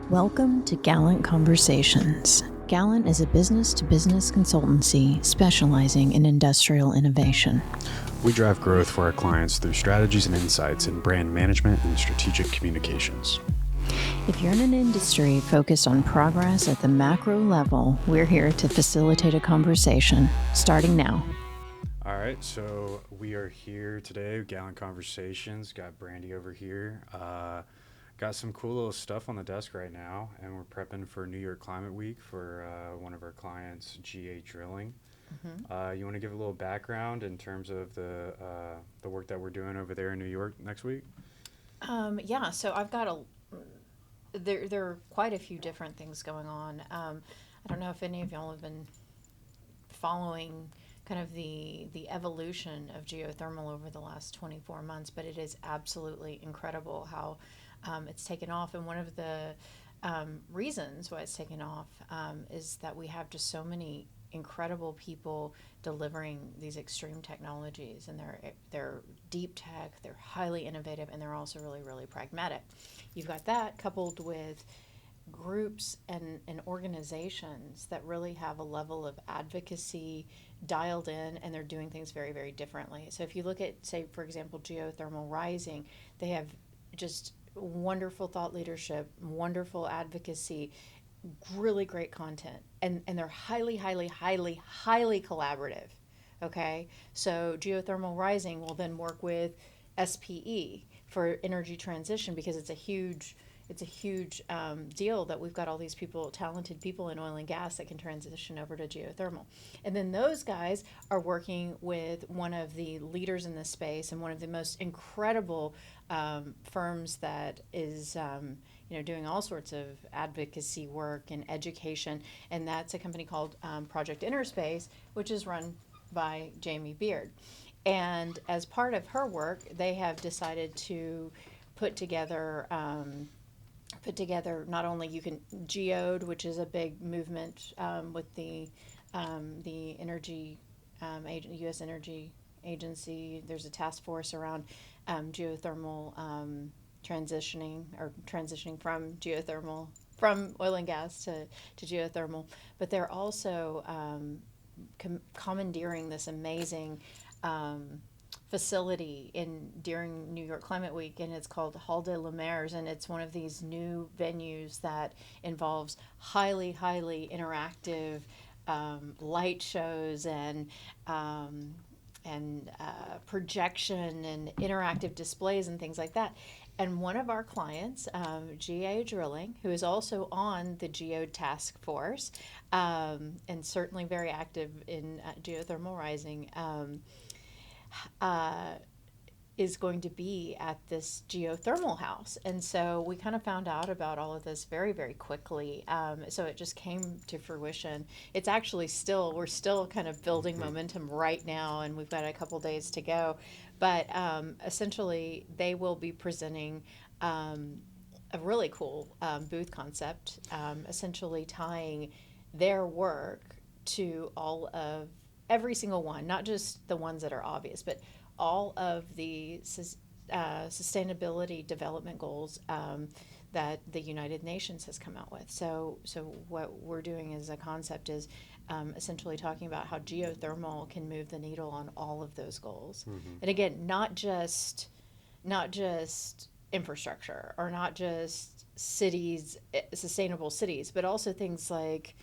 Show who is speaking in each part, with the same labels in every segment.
Speaker 1: Welcome to Gallant Conversations. Gallant is a business-to-business consultancy specializing in industrial innovation.
Speaker 2: We drive growth for our clients through strategies and insights in brand management and strategic communications.
Speaker 1: If you're in an industry focused on progress at the macro level, we're here to facilitate a conversation, starting now.
Speaker 2: All right, so we are here today, Gallant Conversations. Got Brandy over here. Got some cool little stuff on the desk right now, and we're prepping for New York Climate Week for one of our clients, GA Drilling. You want to give a little background in terms of the work that we're doing over there in New York next week?
Speaker 1: Yeah, so I've got there are quite a few different things going on. I don't know if any of y'all have been following kind of the evolution of geothermal over the last 24 months, but it is absolutely incredible how it's taken off. And one of the reasons why it's taken off is that we have just so many incredible people delivering these extreme technologies, and they're deep tech, they're highly innovative, and they're also really, really pragmatic. You've got that coupled with groups and organizations that really have a level of advocacy dialed in, and they're doing things very, very differently. So if you look at, say, for example, Geothermal Rising, they have just wonderful thought leadership, wonderful advocacy, really great content, and they're highly, highly, highly, highly collaborative. Okay, so Geothermal Rising will then work with SPE for energy transition, because it's a huge deal that we've got all these talented people in oil and gas that can transition over to geothermal. And then those guys are working with one of the leaders in this space and one of the most incredible firms that is doing all sorts of advocacy work and education, and that's a company called Project InnerSpace, which is run by Jamie Beard. And as part of her work, they have decided to put together not only Geode, which is a big movement with the energy U.S. Energy Agency. There's a task force around geothermal transitioning from geothermal, from oil and gas to geothermal, but they're also commandeering this amazing facility during New York Climate Week, and it's called Hall de Lumières, and it's one of these new venues that involves highly, highly interactive light shows and projection and interactive displays and things like that. And one of our clients, GA Drilling, who is also on the Geode Task Force and certainly very active in Geothermal Rising, is going to be at this geothermal house. And so we kind of found out about all of this very, very quickly. So it just came to fruition. It's actually we're still kind of building momentum right now, and we've got a couple days to go. But essentially, they will be presenting a really cool booth concept, essentially tying their work to every single one, not just the ones that are obvious, but all of the sustainability development goals that the United Nations has come out with. So what we're doing as a concept is essentially talking about how geothermal can move the needle on all of those goals. And again, not just infrastructure, or not just cities, sustainable cities, but also things like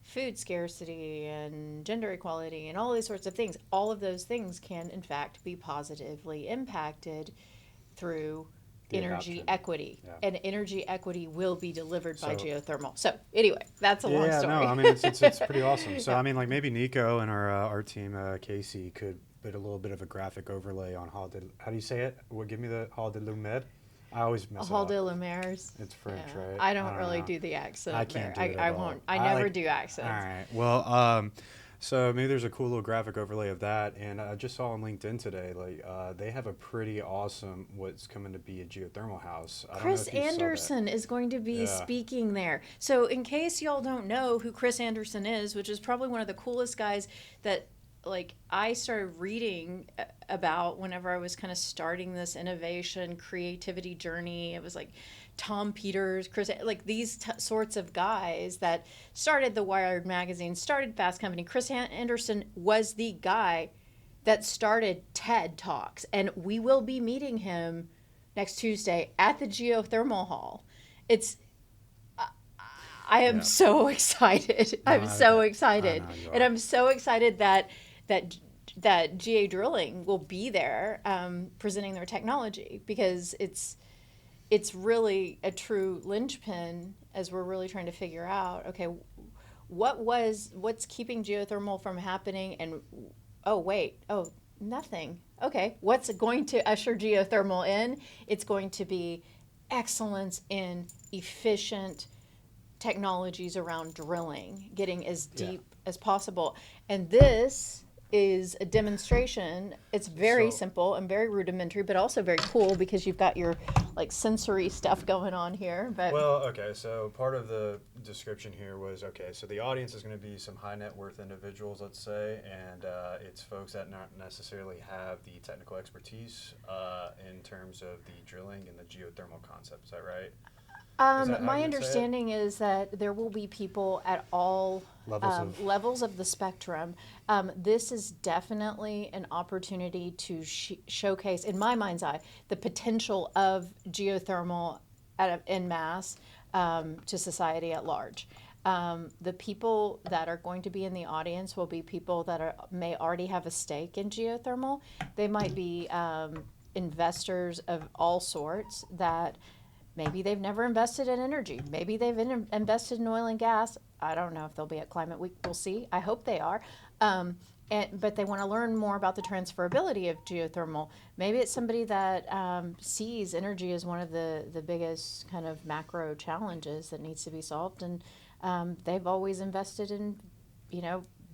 Speaker 1: food scarcity and gender equality and all these sorts of things. All of those things can, in fact, be positively impacted through energy equity. Yeah. And energy equity will be delivered by geothermal. So anyway, that's a long story.
Speaker 2: Yeah, no, I mean, it's pretty awesome. So, yeah. I mean, like maybe Nico and our team, Casey, could put a little bit of a graphic overlay on how do you say it? Give me the Hall de Lumières. I always mess it up.
Speaker 1: Hall de Lumières.
Speaker 2: It's French, right?
Speaker 1: I don't really do the accent.
Speaker 2: I can't do it
Speaker 1: I won't. I never do accents.
Speaker 2: All right. Well, so maybe there's a cool little graphic overlay of that. And I just saw on LinkedIn today, they have a pretty awesome what's coming to be a geothermal house.
Speaker 1: Chris Anderson is going to be speaking there. So in case y'all don't know who Chris Anderson is, which is probably one of the coolest guys that I started reading about whenever I was kind of starting this innovation creativity journey. It was Tom Peters, Chris, like these sorts of guys that started the Wired magazine, started Fast Company. Chris Anderson was the guy that started TED Talks, and we will be meeting him next Tuesday at the Geothermal Hall. It's I am so excited. I'm so excited, and I'm so excited that GA Drilling will be there presenting their technology, because it's really a true linchpin as we're really trying to figure out, okay, what's keeping geothermal from happening, and nothing. Okay, what's going to usher geothermal in? It's going to be excellence in efficient technologies around drilling, getting as deep as possible. And this is a demonstration. It's very simple and very rudimentary, but also very cool, because you've got your like sensory stuff going on here. But
Speaker 2: so part of the description here was, so the audience is going to be some high net worth individuals, let's say, and it's folks that not necessarily have the technical expertise in terms of the drilling and the geothermal concept. Is that right?
Speaker 1: My understanding is that there will be people at all levels of the spectrum. This is definitely an opportunity to showcase, in my mind's eye, the potential of geothermal en masse to society at large. The people that are going to be in the audience will be people that may already have a stake in geothermal. They might be investors of all sorts that maybe they've never invested in energy. Maybe they've invested in oil and gas. I don't know if they'll be at Climate Week. We'll see. I hope they are. But they want to learn more about the transferability of geothermal. Maybe it's somebody that sees energy as one of the biggest kind of macro challenges that needs to be solved. And they've always invested in,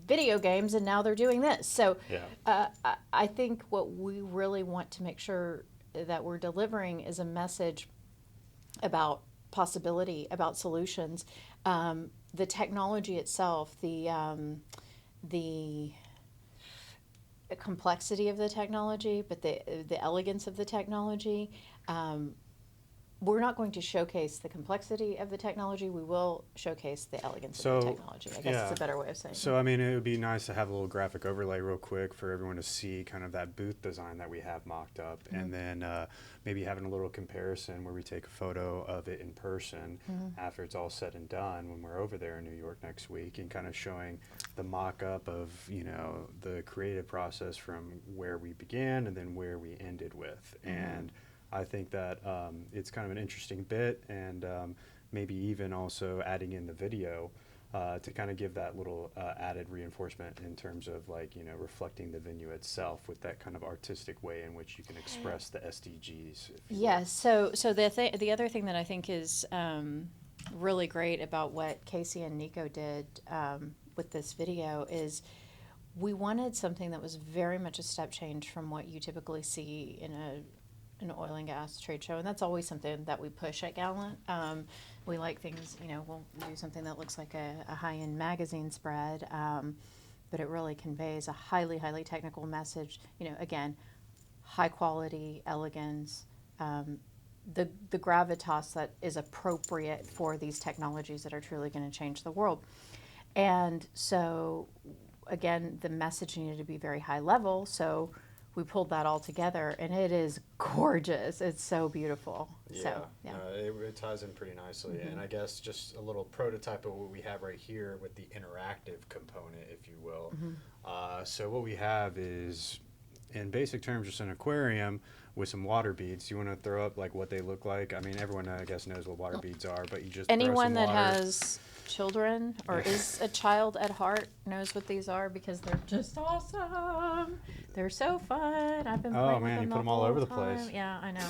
Speaker 1: video games, and now they're doing this. So I think what we really want to make sure that we're delivering is a message about possibility, about solutions. The technology itself, the complexity of the technology, but the elegance of the technology. We're not going to showcase the complexity of the technology. We will showcase the elegance of the technology. I guess it's a better way of saying it.
Speaker 2: So, I mean, it would be nice to have a little graphic overlay real quick for everyone to see kind of that booth design that we have mocked up. Mm-hmm. And then maybe having a little comparison where we take a photo of it in person after it's all said and done when we're over there in New York next week, and kind of showing the mock-up of, the creative process from where we began and then where we ended with. Mm-hmm. And I think that it's kind of an interesting bit, and maybe even also adding in the video to kind of give that little added reinforcement in terms of reflecting the venue itself with that kind of artistic way in which you can express the SDGs.
Speaker 1: Yes. So the other thing that I think is really great about what Casey and Nico did with this video is we wanted something that was very much a step change from what you typically see in an oil and gas trade show, and that's always something that we push at Gallant. We like things, we'll do something that looks like a high-end magazine spread, but it really conveys a highly, highly technical message. Again, high quality, elegance, the gravitas that is appropriate for these technologies that are truly going to change the world. And so, again, the message needed to be very high level, so we pulled that all together, and it is gorgeous. It's so beautiful.
Speaker 2: It ties in pretty nicely. Mm-hmm. And I guess just a little prototype of what we have right here with the interactive component, if you will. Mm-hmm. So what we have is, in basic terms, just an aquarium with some water beads. You want to throw up what they look like? I mean, everyone I guess knows what water beads are, but you just
Speaker 1: anyone
Speaker 2: throw some
Speaker 1: that
Speaker 2: water.
Speaker 1: Has children or is a child at heart knows what these are, because they're just awesome. They're so fun. I've been playing with them
Speaker 2: you put them all over the
Speaker 1: time.
Speaker 2: place.
Speaker 1: Yeah, I know.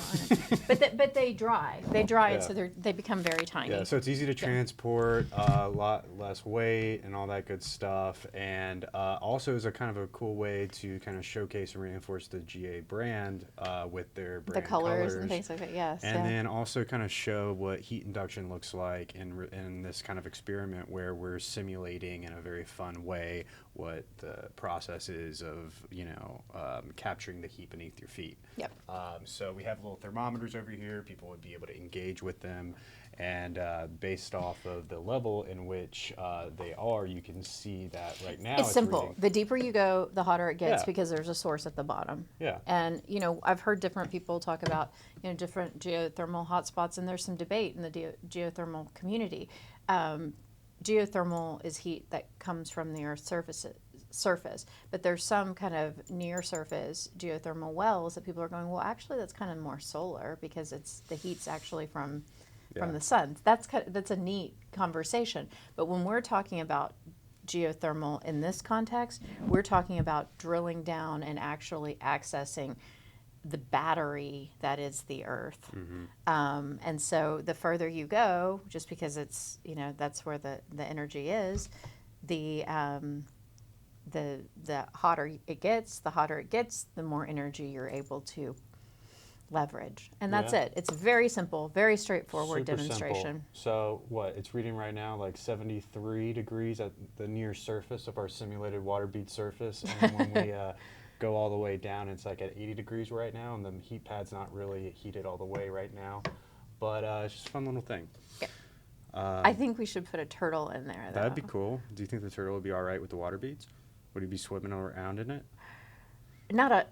Speaker 1: But they dry. They dry it, so they become very tiny.
Speaker 2: Yeah, so it's easy to transport, a lot less weight, and all that good stuff. And also is a kind of a cool way to kind of showcase and reinforce the GA brand with their brand
Speaker 1: the colors and things like that. Yes.
Speaker 2: And then also kind of show what heat induction looks like in this kind of experience experiment where we're simulating in a very fun way what the process is of, capturing the heat beneath your feet.
Speaker 1: Yep.
Speaker 2: So we have little thermometers over here. People would be able to engage with them. And based off of the level in which they are, you can see that right now
Speaker 1: It's simple.
Speaker 2: reading.
Speaker 1: The deeper you go, the hotter it gets
Speaker 2: Yeah.
Speaker 1: because there's a source at the bottom.
Speaker 2: Yeah.
Speaker 1: And, I've heard different people talk about, different geothermal hotspots, and there's some debate in the geothermal community. Geothermal is heat that comes from the Earth's surface, but there's some kind of near surface geothermal wells that people are going, well, actually, that's kind of more solar because the heat's actually from the sun. That's a neat conversation. But when we're talking about geothermal in this context, we're talking about drilling down and actually accessing the battery that is the Earth.
Speaker 2: Mm-hmm.
Speaker 1: And so the further you go, just because it's, that's where the energy is, the hotter it gets, the more energy you're able to leverage. And that's it. It's very simple, very straightforward
Speaker 2: Super
Speaker 1: demonstration.
Speaker 2: Simple. So it's reading right now like 73 degrees at the near surface of our simulated water bead surface. And when we go all the way down, it's like at 80 degrees right now, and the heat pad's not really heated all the way right now. But it's just a fun little thing.
Speaker 1: Yeah. I think we should put a turtle in there, though.
Speaker 2: That'd be cool. Do you think the turtle would be all right with the water beads? Would he be swimming around in it?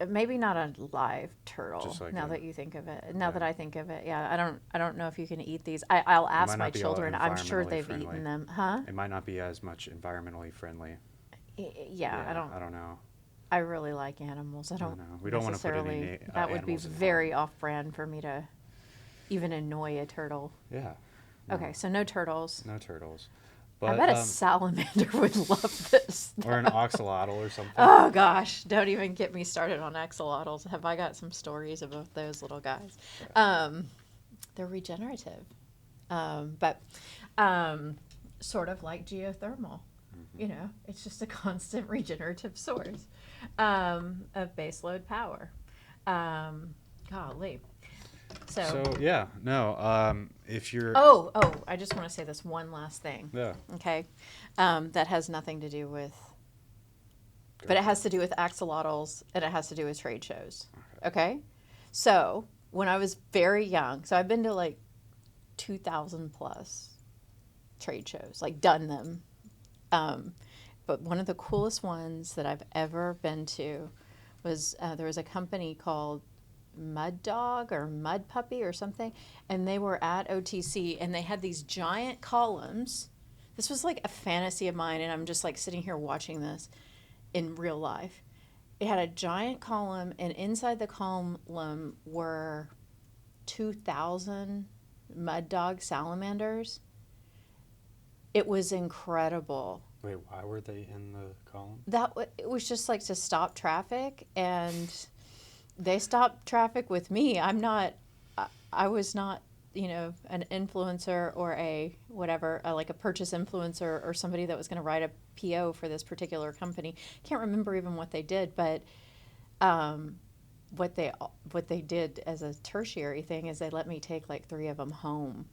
Speaker 1: Maybe not a live turtle.
Speaker 2: Just like
Speaker 1: now
Speaker 2: a-
Speaker 1: that you think of it.
Speaker 2: Yeah.
Speaker 1: That I think of it, yeah. I don't know if you can eat these. I'll ask
Speaker 2: might
Speaker 1: my
Speaker 2: not be all
Speaker 1: children. I'm sure
Speaker 2: environmentally
Speaker 1: they've
Speaker 2: friendly.
Speaker 1: eaten them, huh?
Speaker 2: It might not be as much environmentally friendly.
Speaker 1: Yeah,
Speaker 2: I don't know.
Speaker 1: I really like animals. I don't
Speaker 2: know. We don't wanna put any
Speaker 1: necessarily. That would be
Speaker 2: animals in harm.
Speaker 1: very off-brand for me to even annoy a turtle.
Speaker 2: Yeah.
Speaker 1: Okay, so no turtles.
Speaker 2: No turtles.
Speaker 1: I
Speaker 2: But,
Speaker 1: bet a salamander would love this.
Speaker 2: or an axolotl or something.
Speaker 1: Oh gosh, don't even get me started on axolotls. Have I got some stories about those little guys? They're regenerative, but sort of like geothermal. It's just a constant regenerative source of baseload power. Golly. So
Speaker 2: yeah, no. If you're
Speaker 1: Oh, I just want to say this one last thing.
Speaker 2: yeah,
Speaker 1: Okay, that has nothing to do with, but it has to do with axolotls and it has to do with trade shows. Okay, so when I was very young, so I've been to like 2,000 plus trade shows, like done them. But one of the coolest ones that I've ever been to was there was a company called Mud Dog or Mud Puppy or something, and they were at OTC and they had these giant columns. This was like a fantasy of mine, and I'm just like sitting here watching this in real life. It had a giant column, and inside the column were 2,000 Mud Dog salamanders. It was incredible.
Speaker 2: wait, why were they in the column?
Speaker 1: It was just like to stop traffic, and they stopped traffic with me. I was not, an influencer or a whatever, like a purchase influencer or somebody that was going to write a PO for this particular company. Can't remember even what they did, but what they did as a tertiary thing is they let me take like 3 of them home.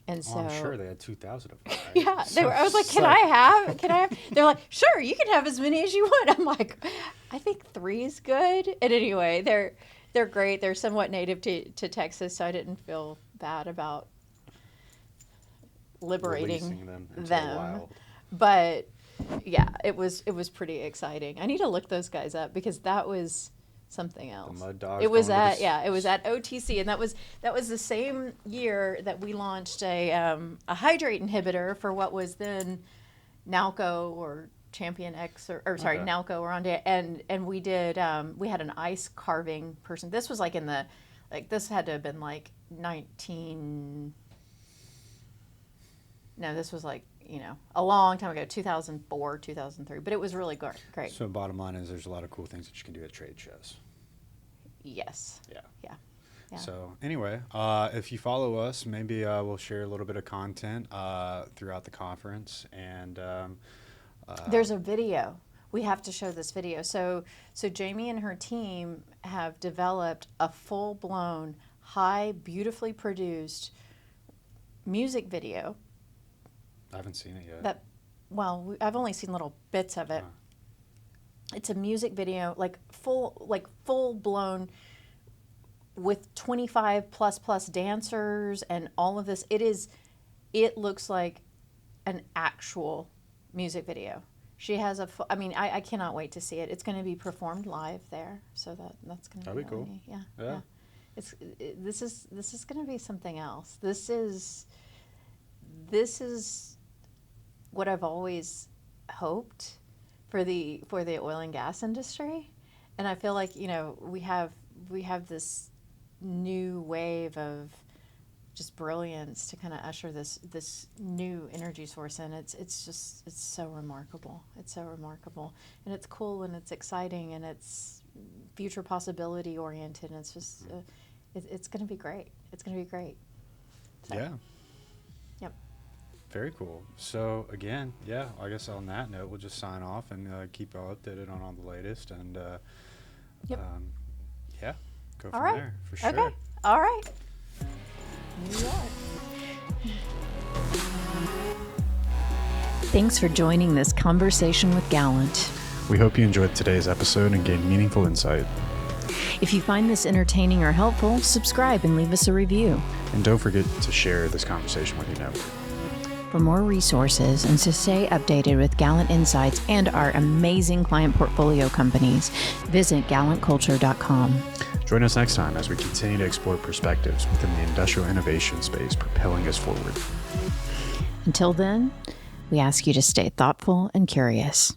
Speaker 1: And so
Speaker 2: I'm sure they had 2,000 of them. Right?
Speaker 1: yeah,
Speaker 2: So
Speaker 1: I was like,
Speaker 2: it's
Speaker 1: can I have? They're like, sure, you can have as many as you want. I'm like, I think 3 is good. And anyway, they're great. They're somewhat native to Texas, so I didn't feel bad about liberating
Speaker 2: releasing them into the
Speaker 1: them.
Speaker 2: wild.
Speaker 1: But yeah, it was pretty exciting. I need to look those guys up because that was something else.
Speaker 2: The Mud Dogs.
Speaker 1: It was
Speaker 2: going to the
Speaker 1: at it was at OTC, and that was the same year that we launched a hydrate inhibitor for what was then Nalco or Champion X or sorry,
Speaker 2: Okay.
Speaker 1: Nalco or on and we did we had an ice carving person. This was like this had to have been like 19. No, this was like a long time ago, 2004, 2003. But it was really great.
Speaker 2: So bottom line is there's a lot of cool things that you can do at trade shows.
Speaker 1: Yes.
Speaker 2: Yeah.
Speaker 1: Yeah.
Speaker 2: So anyway, if you follow us, maybe we'll share a little bit of content throughout the conference. And
Speaker 1: There's a video. We have to show this video. So Jamie and her team have developed a full-blown, beautifully produced music video
Speaker 2: I haven't seen it yet.
Speaker 1: I've only seen little bits of it.
Speaker 2: Huh.
Speaker 1: It's a music video, like full blown, with 25 plus dancers and all of this. It looks like an actual music video. She has I cannot wait to see it. It's going to be performed live there, so that's going to be
Speaker 2: That'd be cool.
Speaker 1: neat. Yeah.
Speaker 2: Yeah.
Speaker 1: This is going to be something else. This is what I've always hoped for the oil and gas industry, and I feel like we have this new wave of just brilliance to kind of usher this new energy source in. It's so remarkable. It's so remarkable, and it's cool, and it's exciting, and it's future possibility oriented, and it's just it's going to be great. It's going to be great. So,
Speaker 2: Yeah.
Speaker 1: Yep.
Speaker 2: Very cool. So again, yeah, I guess on that note, we'll just sign off and keep y'all updated on all the latest, and
Speaker 1: Yep.
Speaker 2: Yeah, go
Speaker 1: All
Speaker 2: from
Speaker 1: right.
Speaker 2: there for sure.
Speaker 1: Okay. All right. New York. Thanks for joining this conversation with Gallant.
Speaker 2: We hope you enjoyed today's episode and gained meaningful insight.
Speaker 1: If you find this entertaining or helpful, subscribe and leave us a review.
Speaker 2: And don't forget to share this conversation with your network.
Speaker 1: For more resources and to stay updated with Gallant Insights and our amazing client portfolio companies, visit gallantculture.com.
Speaker 2: Join us next time as we continue to explore perspectives within the industrial innovation space propelling us forward.
Speaker 1: Until then, we ask you to stay thoughtful and curious.